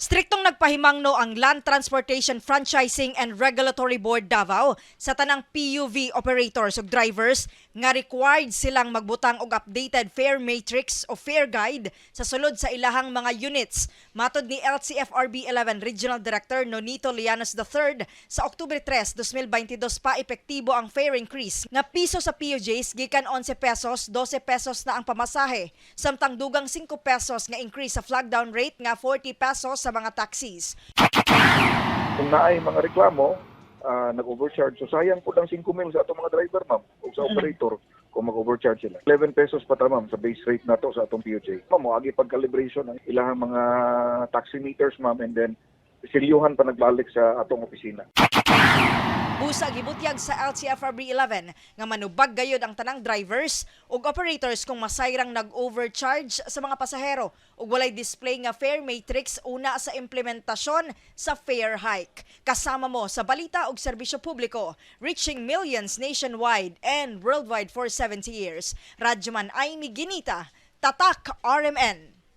Striktong nagpahimangno ang Land Transportation Franchising and Regulatory Board Davao sa tanang PUV operators ug drivers nga required silang magbutang og updated fare matrix o fare guide sa sulod sa ilahang mga units. Matod ni LCFRB 11 Regional Director Nonito Lianos III, sa Oktubre 3, 2022 pa epektibo ang fare increase nga piso sa PUJs gikan 11 pesos, 12 pesos na ang pamasahe, samtang dugang 5 pesos nga increase sa flag down rate nga 40 pesos sa mga taxis. Kung naay mga reklamo, nag-overcharge. So sayang po lang 5 mil sa atong mga driver, ma'am, o sa operator kung mag-overcharge sila. 11 pesos pa ta, ma'am, sa base rate na to sa atong PUJ. Ma'am, agi pag-calibration ang ilahang mga taximeters, ma'am, and then silyuhan pa nagbalik sa atong opisina. Busa gibutyag sa LCFRB 11 nga manubag gayud ang tanang drivers ug operators kung masayrang nag-overcharge sa mga pasahero ug walay display nga fare matrix una sa implementasyon sa fare hike. Kasama mo sa balita ug serbisyo publiko, reaching millions nationwide and worldwide for 70 years. Radyoman Aimee Ginita, Tatak RMN.